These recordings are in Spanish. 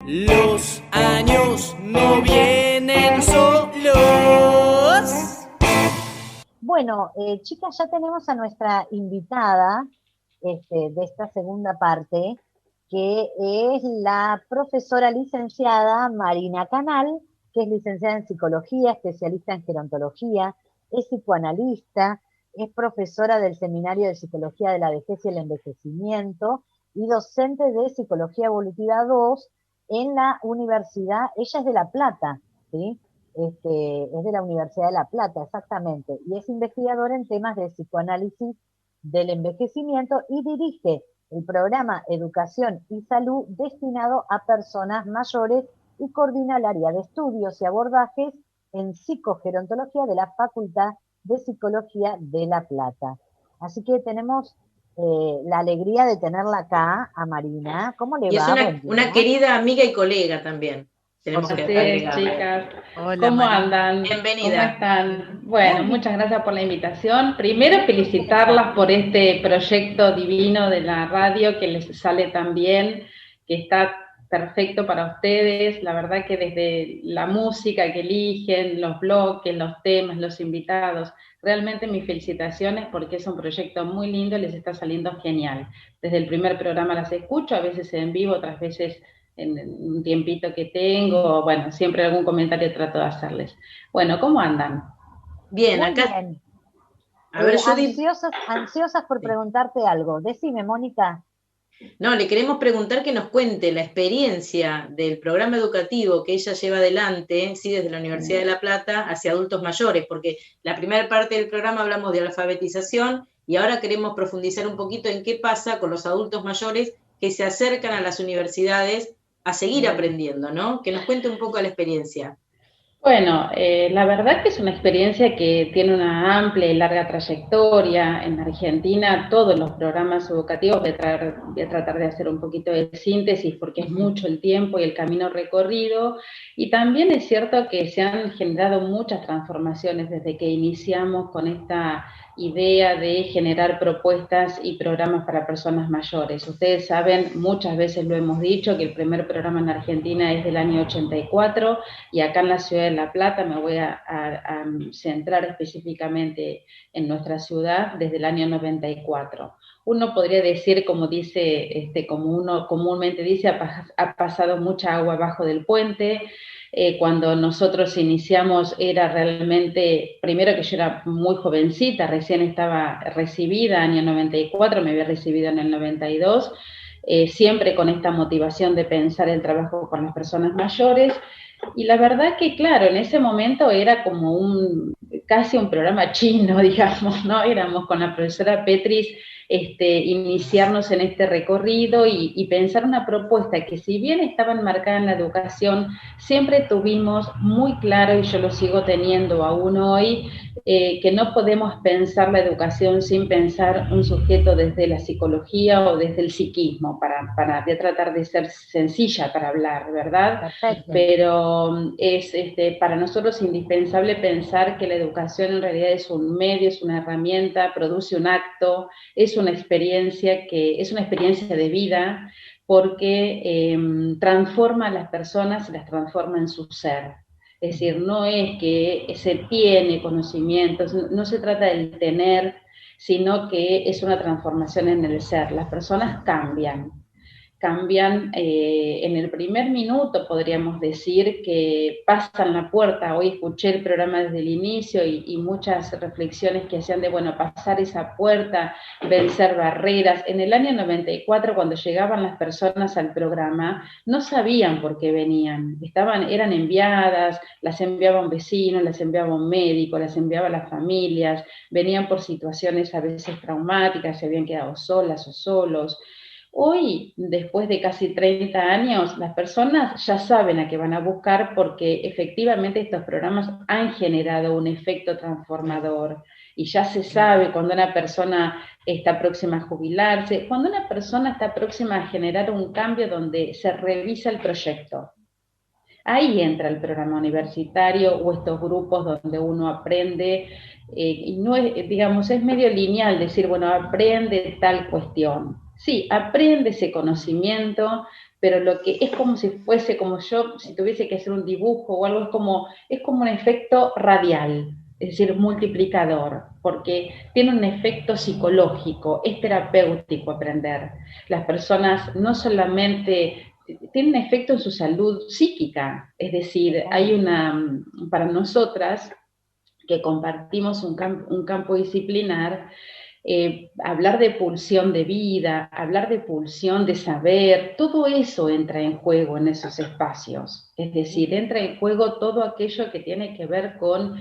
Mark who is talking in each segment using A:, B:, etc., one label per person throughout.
A: Los años no vienen solos.
B: Bueno, chicas, ya tenemos a nuestra invitada de esta segunda parte, que es la profesora licenciada Marina Canal, que es licenciada en psicología, especialista en gerontología, es psicoanalista, es profesora del Seminario de Psicología de la Vejez y el Envejecimiento y docente de Psicología Evolutiva 2 en la universidad, ella es de La Plata, ¿sí? Es de la Universidad de La Plata, exactamente, y es investigadora en temas de psicoanálisis del envejecimiento y dirige el programa Educación y Salud destinado a personas mayores y coordina el área de estudios y abordajes en psicogerontología de la Facultad de Psicología de La Plata. Así que tenemos la alegría de tenerla acá, a Marina. ¿Cómo le
C: Y es
B: va? Buen
C: una
B: día.
C: querida amiga y colega también.
B: Por
C: Tenemos que
D: Así es,
B: supuesto.
C: agregarle.
D: chicas.
B: Hola,
D: ¿Cómo
B: Marina.
D: andan? ¿Cómo
C: Bienvenida.
D: están? Bueno,
B: Muy bien.
D: muchas gracias por la invitación. Primero, felicitarlas por este proyecto divino de la radio que les sale tan bien, que está perfecto para ustedes. La verdad que desde la música que eligen, los bloques, los temas, los invitados, realmente mis felicitaciones porque es un proyecto muy lindo y les está saliendo genial. Desde el primer programa las escucho, a veces en vivo, otras veces en un tiempito que tengo, bueno, siempre algún comentario trato de hacerles. Bueno, ¿cómo andan?
C: Bien,
B: Muy
C: acá,
B: bien.
C: a ver, Judith.
B: Ansiosas por
C: Sí.
B: preguntarte algo. Decime, Mónica.
C: No, le queremos preguntar que nos cuente la experiencia del programa educativo que ella lleva adelante, sí, desde la Universidad de La Plata hacia adultos mayores, porque la primera parte del programa hablamos de alfabetización y ahora queremos profundizar un poquito en qué pasa con los adultos mayores que se acercan a las universidades a seguir aprendiendo, ¿no? Que nos cuente un poco la experiencia.
D: Bueno, la verdad que es una experiencia que tiene una amplia y larga trayectoria. En Argentina, todos los programas educativos, voy a tratar de hacer un poquito de síntesis porque es mucho el tiempo y el camino recorrido. Y también es cierto que se han generado muchas transformaciones desde que iniciamos con esta idea de generar propuestas y programas para personas mayores. Ustedes saben, muchas veces lo hemos dicho, que el primer programa en Argentina es del año 84 y acá en la ciudad de La Plata me voy a centrar específicamente en nuestra ciudad desde el año 94. Uno podría decir, como dice, como uno comúnmente dice, ha pasado mucha agua abajo del puente. Cuando nosotros iniciamos era realmente, primero que yo era muy jovencita, recién estaba recibida, año 94, me había recibido en el 92, siempre con esta motivación de pensar el trabajo con las personas mayores. Y la verdad que, claro, en ese momento era como casi un programa chino, digamos, ¿no? Éramos con la profesora Petris, iniciarnos en este recorrido y pensar una propuesta que, si bien estaba enmarcada en la educación, siempre tuvimos muy claro, y yo lo sigo teniendo aún hoy, que no podemos pensar la educación sin pensar un sujeto desde la psicología o desde el psiquismo, para tratar de ser sencilla para hablar, ¿verdad?
B: Perfecto.
D: Pero es para nosotros indispensable pensar que la educación en realidad es un medio, es una herramienta, produce un acto, es una experiencia de vida, porque transforma a las personas y las transforma en su ser. Es decir, no es que se tiene conocimientos, no se trata del tener, sino que es una transformación en el ser. Las personas cambian en el primer minuto, podríamos decir, que pasan la puerta. Hoy escuché el programa desde el inicio y muchas reflexiones que hacían de, bueno, pasar esa puerta, vencer barreras. En el año 94, cuando llegaban las personas al programa, no sabían por qué venían. Eran enviadas, las enviaba un vecino, las enviaba un médico, las enviaba las familias, venían por situaciones a veces traumáticas, se habían quedado solas o solos. Hoy, después de casi 30 años, las personas ya saben a qué van a buscar, porque efectivamente estos programas han generado un efecto transformador y ya se sabe cuando una persona está próxima a jubilarse, cuando una persona está próxima a generar un cambio donde se revisa el proyecto. Ahí entra el programa universitario o estos grupos donde uno aprende, y no es, digamos, es medio lineal decir, bueno, aprende tal cuestión. Sí, aprende ese conocimiento, pero lo que es como si fuese, como yo, si tuviese que hacer un dibujo o algo, es como un efecto radial, es decir, multiplicador, porque tiene un efecto psicológico, es terapéutico aprender. Las personas no solamente tienen un efecto en su salud psíquica, es decir, hay para nosotras, que compartimos un campo disciplinar, hablar de pulsión de vida, hablar de pulsión de saber, todo eso entra en juego en esos espacios. Es decir, entra en juego todo aquello que tiene que ver con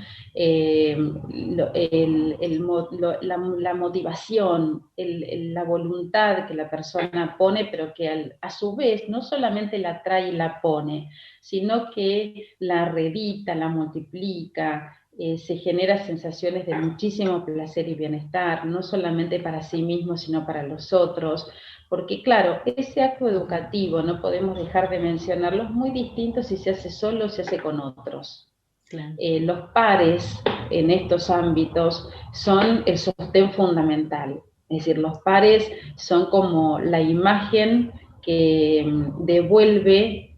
D: la motivación, la voluntad que la persona pone, pero que a su vez no solamente la trae y la pone, sino que la reedita, la multiplica, se genera sensaciones de muchísimo placer y bienestar, no solamente para sí mismo, sino para los otros, porque claro, ese acto educativo, no podemos dejar de mencionarlo, es muy distinto si se hace solo o se hace con otros. Claro. Los pares en estos ámbitos son el sostén fundamental, es decir, los pares son como la imagen que devuelve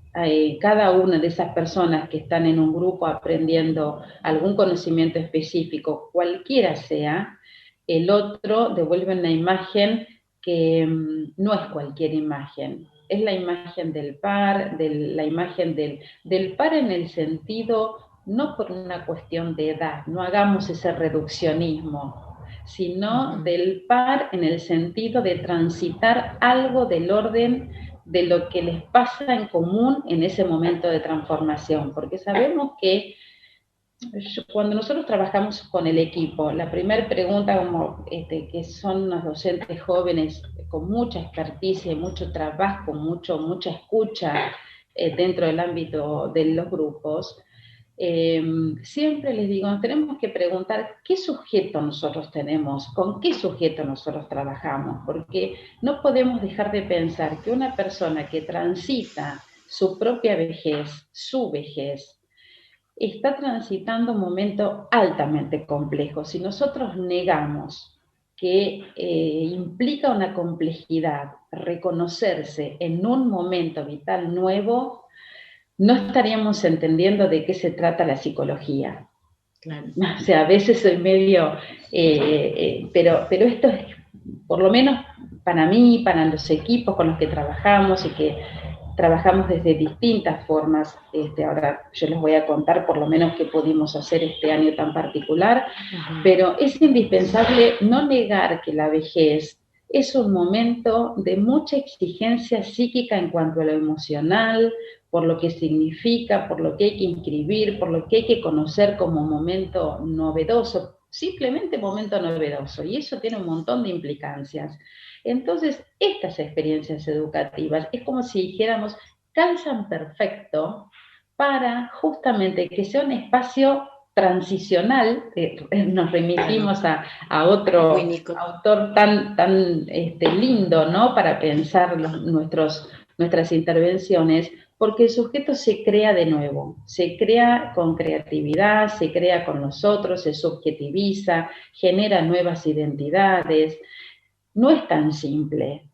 D: cada una de esas personas que están en un grupo aprendiendo algún conocimiento específico, cualquiera sea, el otro devuelve una imagen que no es cualquier imagen, es la imagen del par, la imagen del par en el sentido, no por una cuestión de edad, no hagamos ese reduccionismo, sino del par en el sentido de transitar algo del orden de lo que les pasa en común en ese momento de transformación, porque sabemos que cuando nosotros trabajamos con el equipo, la primera pregunta, que son unos docentes jóvenes con mucha experticia y mucho trabajo, mucha escucha dentro del ámbito de los grupos, siempre les digo, nos tenemos que preguntar qué sujeto nosotros tenemos, con qué sujeto nosotros trabajamos, porque no podemos dejar de pensar que una persona que transita su propia vejez, su vejez, está transitando un momento altamente complejo. Si nosotros negamos que implica una complejidad reconocerse en un momento vital nuevo, no estaríamos entendiendo de qué se trata la psicología. Claro. O sea, a veces soy medio, pero esto es, por lo menos para mí, para los equipos con los que trabajamos y que trabajamos desde distintas formas, ahora yo les voy a contar por lo menos qué pudimos hacer este año tan particular, pero es indispensable no negar que la vejez es un momento de mucha exigencia psíquica en cuanto a lo emocional, por lo que significa, por lo que hay que inscribir, por lo que hay que conocer como momento novedoso, simplemente momento novedoso, y eso tiene un montón de implicancias. Entonces, estas experiencias educativas es como si dijéramos, calzan perfecto para justamente que sea un espacio transicional, nos remitimos a otro autor tan lindo, ¿no?, para pensar nuestras intervenciones, porque el sujeto se crea de nuevo, se crea con creatividad, se crea con los otros, se subjetiviza, genera nuevas identidades. No es tan simple,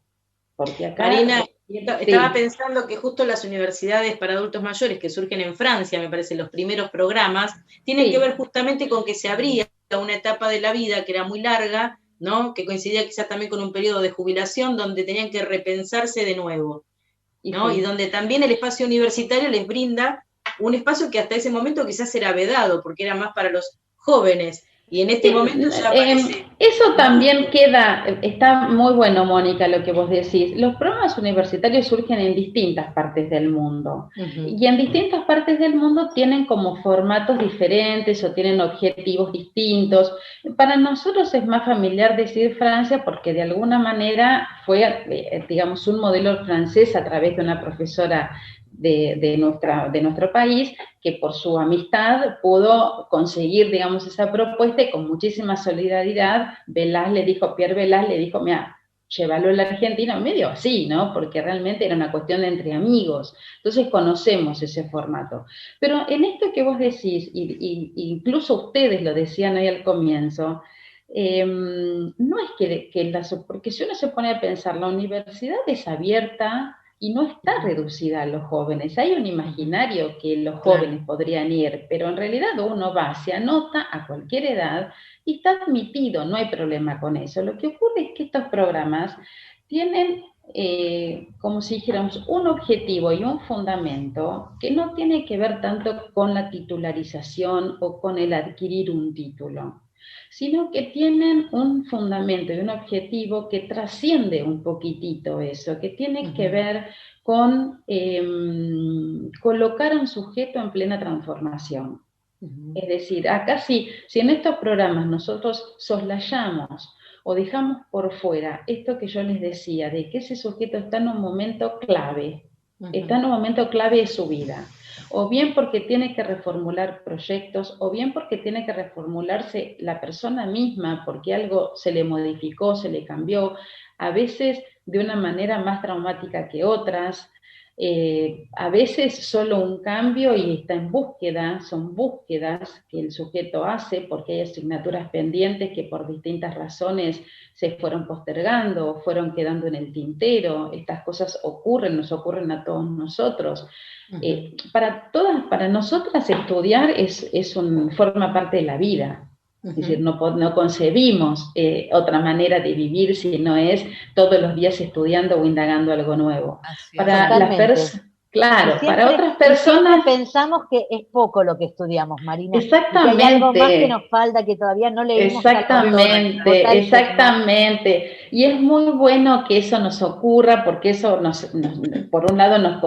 D: porque acá...
C: Marina, estaba pensando que justo las universidades para adultos mayores que surgen en Francia, me parece, los primeros programas, tienen que ver justamente con que se abría una etapa de la vida que era muy larga, ¿no?, que coincidía quizás también con un periodo de jubilación donde tenían que repensarse de nuevo, ¿no? Y donde también el espacio universitario les brinda un espacio que hasta ese momento quizás era vedado, porque era más para los jóvenes. Y en este momento ya aparece...
D: Eso también está muy bueno, Mónica, lo que vos decís. Los programas universitarios surgen en distintas partes del mundo. Y en distintas partes del mundo tienen como formatos diferentes o tienen objetivos distintos. Para nosotros es más familiar decir Francia porque de alguna manera fue, digamos, un modelo francés a través de una profesora de nuestro país, que por su amistad pudo conseguir, digamos, esa propuesta, y con muchísima solidaridad, Pierre Velaz le dijo, mira, llévalo a la Argentina, medio así, ¿no? Porque realmente era una cuestión de entre amigos. Entonces conocemos ese formato. Pero en esto que vos decís, incluso ustedes lo decían ahí al comienzo, no es porque si uno se pone a pensar, la universidad es abierta y no está reducida a los jóvenes. Hay un imaginario que los jóvenes podrían ir, pero en realidad uno va, se anota a cualquier edad y está admitido, no hay problema con eso. Lo que ocurre es que estos programas tienen, como si dijéramos, un objetivo y un fundamento que no tiene que ver tanto con la titularización o con el adquirir un título, sino que tienen un fundamento y un objetivo que trasciende un poquitito eso, que tiene que ver con colocar a un sujeto en plena transformación. Es decir, acá sí, si en estos programas nosotros soslayamos o dejamos por fuera esto que yo les decía, de que ese sujeto está en un momento clave, está en un momento clave de su vida, o bien porque tiene que reformular proyectos, o bien porque tiene que reformularse la persona misma, porque algo se le modificó, se le cambió, a veces de una manera más traumática que otras, a veces solo un cambio y está en búsqueda, son búsquedas que el sujeto hace porque hay asignaturas pendientes que por distintas razones se fueron postergando o fueron quedando en el tintero. Estas cosas ocurren, nos ocurren a todos nosotros. Para nosotras estudiar forma parte de la vida. Es decir, no concebimos otra manera de vivir si no es todos los días estudiando o indagando algo nuevo. Claro, para otras personas
B: pensamos que es poco lo que estudiamos, Marina.
D: Exactamente.
B: Y que hay algo más que nos falta, que todavía no leímos.
D: Exactamente. Y es muy bueno que eso nos ocurra, porque eso por un lado nos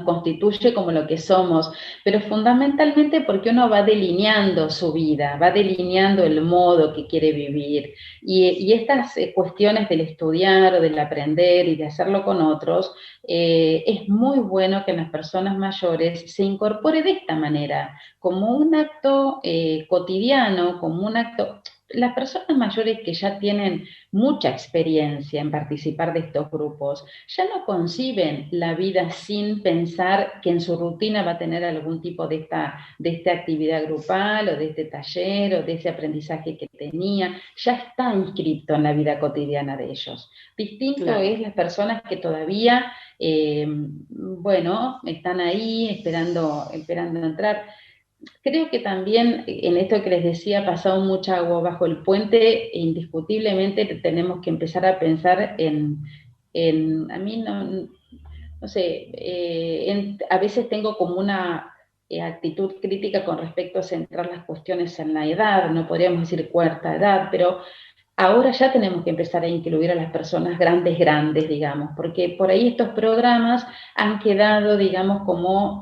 D: constituye como lo que somos, pero fundamentalmente porque uno va delineando su vida, va delineando el modo que quiere vivir. Y estas cuestiones del estudiar, del aprender y de hacerlo con otros, es muy bueno que en las personas mayores se incorpore de esta manera, como un acto cotidiano, como un acto. Las personas mayores que ya tienen mucha experiencia en participar de estos grupos, ya no conciben la vida sin pensar que en su rutina va a tener algún tipo de esta actividad grupal o de este taller o de ese aprendizaje que tenía, ya está inscrito en la vida cotidiana de ellos. Distinto es las personas que todavía, están ahí esperando entrar. Creo que también en esto que les decía, ha pasado mucha agua bajo el puente, e indiscutiblemente tenemos que empezar a pensar a mí no sé, a veces tengo como una actitud crítica con respecto a centrar las cuestiones en la edad, no podríamos decir cuarta edad, pero ahora ya tenemos que empezar a incluir a las personas grandes, digamos, porque por ahí estos programas han quedado, digamos, como,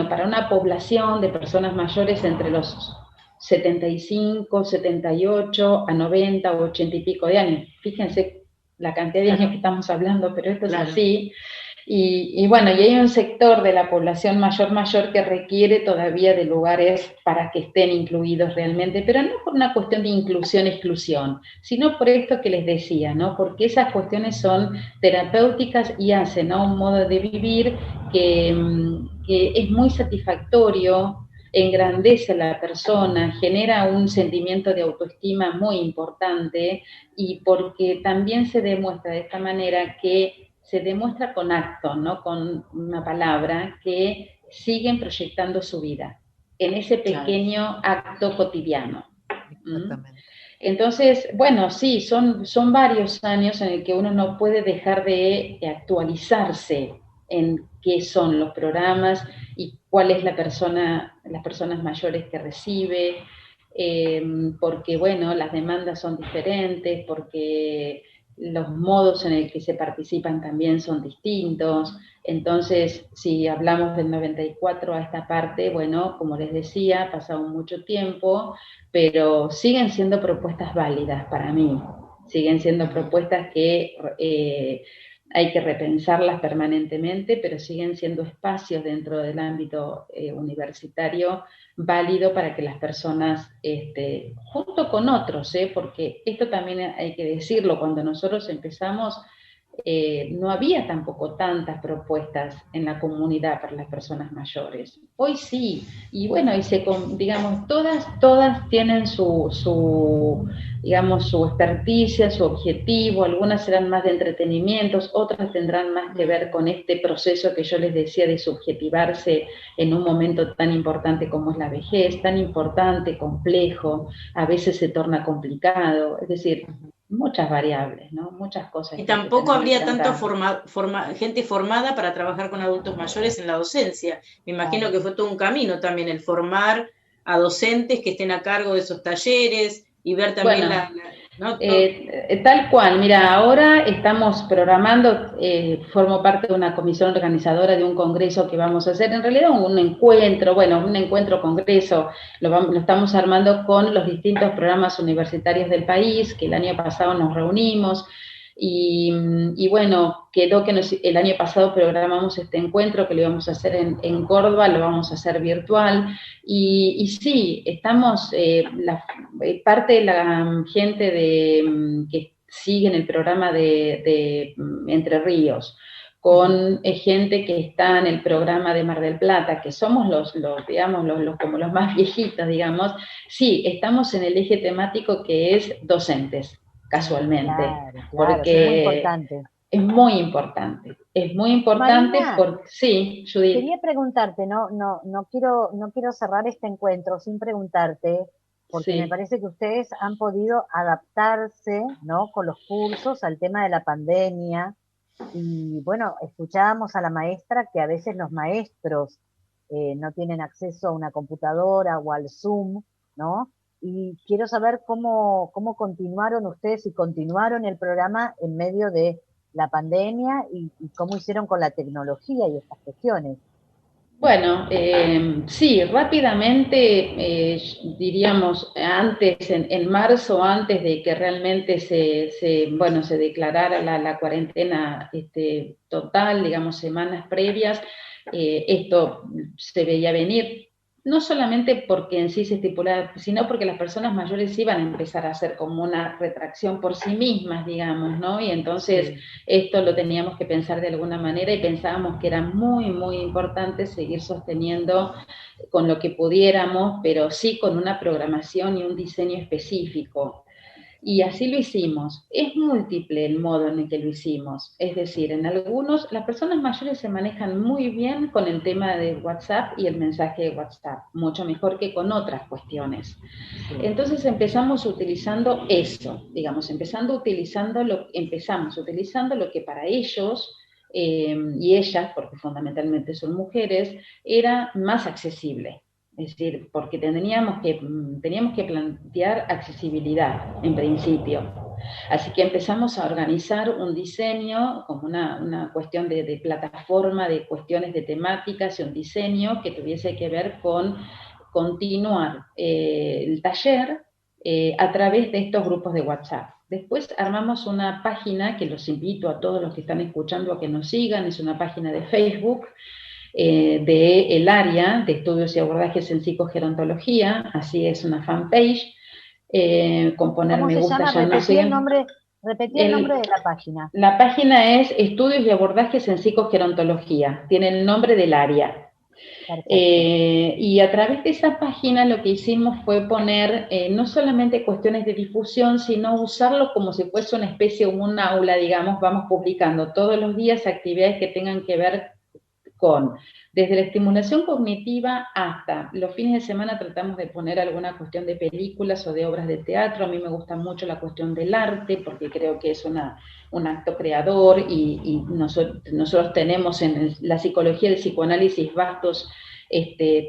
D: para una población de personas mayores entre los 75, 78 a 90 o 80 y pico de años. Fíjense la cantidad de años que estamos hablando, pero esto es así. Y hay un sector de la población mayor que requiere todavía de lugares para que estén incluidos realmente, pero no por una cuestión de exclusión, sino por esto que les decía, ¿no? Porque esas cuestiones son terapéuticas y hacen un modo de vivir que es muy satisfactorio, engrandece a la persona, genera un sentimiento de autoestima muy importante, y porque también se demuestra de esta manera que se demuestra con actos, no con una palabra, que siguen proyectando su vida en ese pequeño acto cotidiano.
E: Exactamente.
D: Entonces, sí, son varios años en el que uno no puede dejar de actualizarse en qué son los programas y cuál es las personas mayores que recibe, porque, las demandas son diferentes, porque los modos en el que se participan también son distintos. Entonces, si hablamos del 94 a esta parte, como les decía, ha pasado mucho tiempo, pero siguen siendo propuestas válidas para mí. Siguen siendo propuestas que hay que repensarlas permanentemente, pero siguen siendo espacios dentro del ámbito universitario válido para que las personas, junto con otros, porque esto también hay que decirlo, cuando nosotros empezamos, no había tampoco tantas propuestas en la comunidad para las personas mayores. Hoy sí, y bueno, digamos, todas tienen digamos, su experticia, su objetivo, algunas serán más de entretenimientos, otras tendrán más que ver con este proceso que yo les decía de subjetivarse en un momento tan importante como es la vejez, tan importante, complejo, a veces se torna complicado, es decir, muchas variables, ¿no? Muchas cosas.
C: Y tampoco habría tanto gente formada para trabajar con adultos mayores en la docencia. Me imagino que fue todo un camino también el formar a docentes que estén a cargo de esos talleres y ver también ¿no?
D: Tal cual, mira, ahora estamos programando, formo parte de una comisión organizadora de un congreso que vamos a hacer, en realidad un encuentro congreso, lo estamos armando con los distintos programas universitarios del país, que el año pasado nos reunimos, y bueno, quedó que el año pasado programamos este encuentro que lo íbamos a hacer en Córdoba, lo vamos a hacer virtual, y sí, estamos, parte de la gente que sigue en el programa de Entre Ríos, con gente que está en el programa de Mar del Plata, que somos como los más viejitos, digamos, sí, estamos en el eje temático que es docentes, casualmente,
B: claro,
D: porque es muy importante.
B: Marina,
D: porque, sí, Judith.
B: Quería preguntarte, no quiero cerrar este encuentro sin preguntarte, porque me parece que ustedes han podido adaptarse, ¿no? Con los cursos al tema de la pandemia. Y bueno, escuchábamos a la maestra que a veces los maestros no tienen acceso a una computadora o al Zoom, ¿no? Y quiero saber cómo continuaron ustedes, si continuaron el programa en medio de la pandemia y cómo hicieron con la tecnología y estas cuestiones.
D: Bueno, sí, rápidamente, diríamos, antes, en marzo, antes de que realmente se declarara la cuarentena total, digamos, semanas previas, esto se veía venir, no solamente porque en sí se estipulaba, sino porque las personas mayores iban a empezar a hacer como una retracción por sí mismas, digamos, ¿no? Y entonces esto lo teníamos que pensar de alguna manera y pensábamos que era muy, muy importante seguir sosteniendo con lo que pudiéramos, pero sí con una programación y un diseño específico. Y así lo hicimos. Es múltiple el modo en el que lo hicimos. Es decir, en algunos, las personas mayores se manejan muy bien con el tema de WhatsApp y el mensaje de WhatsApp, mucho mejor que con otras cuestiones. Entonces empezamos utilizando eso, digamos, empezamos utilizando lo que para ellos y ellas, porque fundamentalmente son mujeres, era más accesible. Es decir, porque teníamos que plantear accesibilidad en principio. Así que empezamos a organizar un diseño como una cuestión de plataforma, de cuestiones de temáticas y un diseño que tuviese que ver con continuar el taller a través de estos grupos de WhatsApp. Después armamos una página que los invito a todos los que están escuchando a que nos sigan, es una página de Facebook, del área de estudios y abordajes en psicogerontología, así es una fanpage, con poner me gusta.
B: ¿Cómo se llama? Repetí el nombre de la página.
D: La página es Estudios y Abordajes en Psicogerontología, tiene el nombre del área. Y a través de esa página lo que hicimos fue poner no solamente cuestiones de difusión, sino usarlo como si fuese una especie de un aula, digamos, vamos publicando todos los días actividades que tengan que ver desde la estimulación cognitiva hasta los fines de semana tratamos de poner alguna cuestión de películas o de obras de teatro. A mí me gusta mucho la cuestión del arte porque creo que es un acto creador y nosotros tenemos en la psicología del psicoanálisis vastos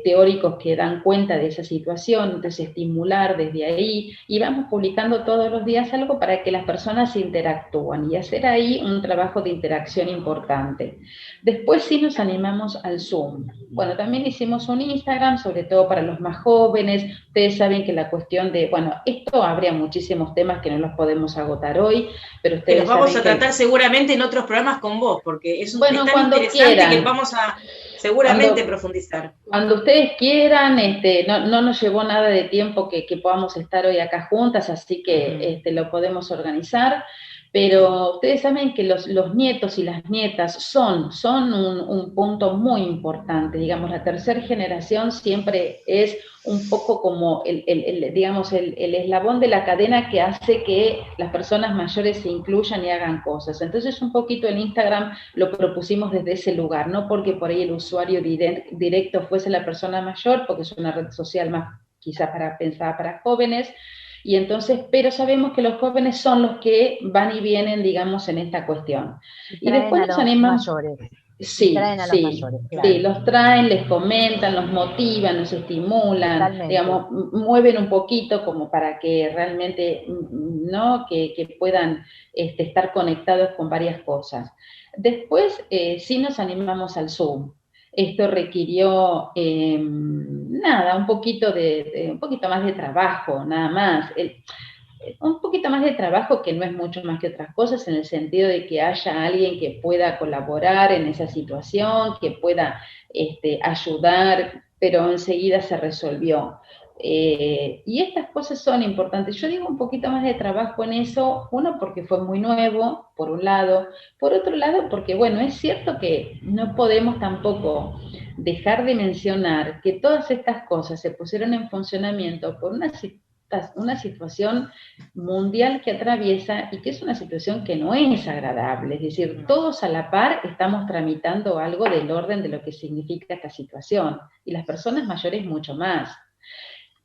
D: teóricos que dan cuenta de esa situación, entonces estimular desde ahí, y vamos publicando todos los días algo para que las personas interactúen y hacer ahí un trabajo de interacción importante. Después sí nos animamos al Zoom. Bueno, también hicimos un Instagram, sobre todo para los más jóvenes. Ustedes saben que la cuestión de, esto habría muchísimos temas que no los podemos agotar hoy, pero ustedes
C: los vamos a tratar seguramente en otros programas con vos, porque es tan interesante
D: quieran,
C: que vamos a seguramente profundizar.
D: Cuando ustedes quieran, no nos llevó nada de tiempo que podamos estar hoy acá juntas, así que lo podemos organizar. Pero ustedes saben que los nietos y las nietas son un punto muy importante. Digamos, la tercera generación siempre es un poco como digamos, el eslabón de la cadena que hace que las personas mayores se incluyan y hagan cosas. Entonces, un poquito en Instagram lo propusimos desde ese lugar, no porque por ahí el usuario directo fuese la persona mayor, porque es una red social más quizá pensada para jóvenes, y entonces, pero sabemos que los jóvenes son los que van y vienen, digamos, en esta cuestión. Y después nos animamos.
B: Mayores.
D: Sí,
B: traen a los mayores, claro.
D: Sí, los traen, les comentan, los motivan, los estimulan, totalmente, digamos, mueven un poquito como para que realmente, ¿no? Que puedan estar conectados con varias cosas. Después, sí nos animamos al Zoom. Esto requirió, un poquito más de trabajo, nada más. Un poquito más de trabajo que no es mucho más que otras cosas, en el sentido de que haya alguien que pueda colaborar en esa situación, que pueda ayudar, pero enseguida se resolvió. Y estas cosas son importantes. Yo digo un poquito más de trabajo en eso, uno porque fue muy nuevo, por un lado, por otro lado porque, bueno, es cierto que no podemos tampoco dejar de mencionar que todas estas cosas se pusieron en funcionamiento por una situación mundial que atraviesa y que es una situación que no es agradable, es decir, todos a la par estamos tramitando algo del orden de lo que significa esta situación, y las personas mayores mucho más.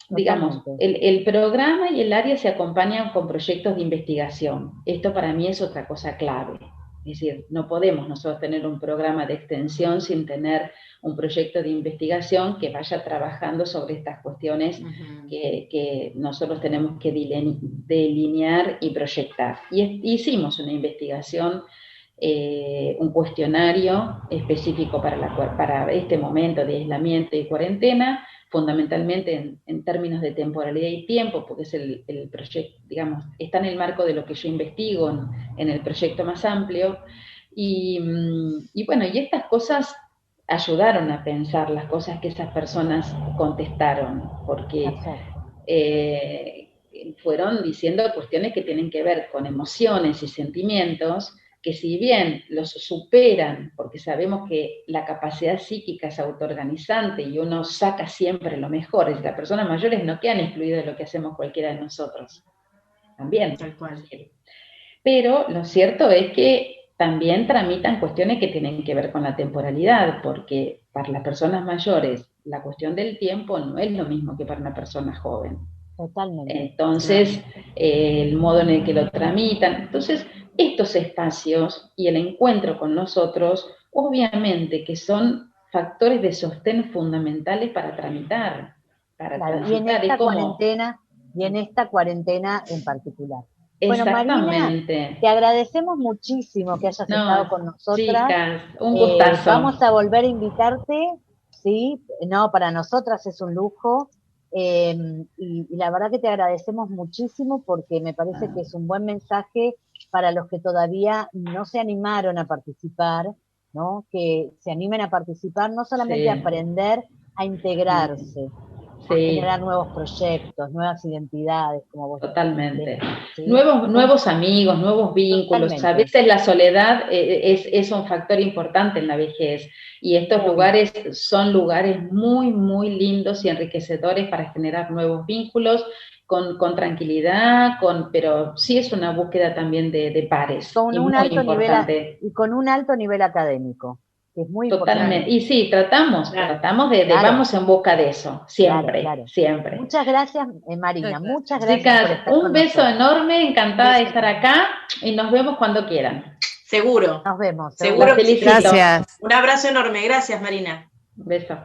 D: Digamos, el programa y el área se acompañan con proyectos de investigación. Esto para mí es otra cosa clave. Es decir, no podemos nosotros tener un programa de extensión sin tener un proyecto de investigación que vaya trabajando sobre estas cuestiones que nosotros tenemos que delinear y proyectar. Y hicimos una investigación, un cuestionario específico para este momento de aislamiento y cuarentena, fundamentalmente en términos de temporalidad y tiempo, porque es el proyecto, digamos, está en el marco de lo que yo investigo en el proyecto más amplio, y bueno, y estas cosas ayudaron a pensar las cosas que esas personas contestaron, porque fueron diciendo cuestiones que tienen que ver con emociones y sentimientos, que si bien los superan, porque sabemos que la capacidad psíquica es autoorganizante y uno saca siempre lo mejor, es que las personas mayores no quedan excluidas de lo que hacemos cualquiera de nosotros, también.
C: Tal cual.
D: Pero lo cierto es que también tramitan cuestiones que tienen que ver con la temporalidad, porque para las personas mayores la cuestión del tiempo no es lo mismo que para una persona joven.
B: Totalmente.
D: Entonces, el modo en el que lo tramitan. Entonces, estos espacios y el encuentro con nosotros, obviamente que son factores de sostén fundamentales para tramitar, para transitar.
B: Y en esta cuarentena en particular.
D: Exactamente.
B: Bueno, Marina, te agradecemos muchísimo que hayas estado con nosotras.
D: Chicas, un gustazo.
B: Vamos a volver a invitarte, ¿sí? No, para nosotras es un lujo. Y la verdad que te agradecemos muchísimo porque me parece que es un buen mensaje para los que todavía no se animaron a participar, ¿no? Que se animen a participar, no solamente a aprender, a integrarse, a generar nuevos proyectos, nuevas identidades, como vos
D: Totalmente.
B: ¿sí?
D: Nuevos amigos, nuevos vínculos.
B: Totalmente.
D: A veces la soledad es un factor importante en la vejez, y estos lugares son lugares muy, muy lindos y enriquecedores para generar nuevos vínculos, con tranquilidad, pero sí es una búsqueda también de pares.
B: Con un alto nivel, y con un alto nivel académico. Es muy
D: Totalmente.
B: importante.
D: Y sí, tratamos vamos en busca de eso, siempre, siempre.
B: Muchas gracias, Marina, muchas gracias.
D: Chicas, un beso enorme, encantada de estar acá, y nos vemos cuando quieran.
C: Seguro.
B: Nos vemos.
C: Seguro que sí.
A: Gracias.
C: Un abrazo enorme, gracias, Marina.
D: Beso.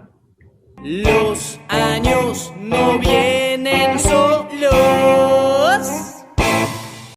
A: Los años no vienen.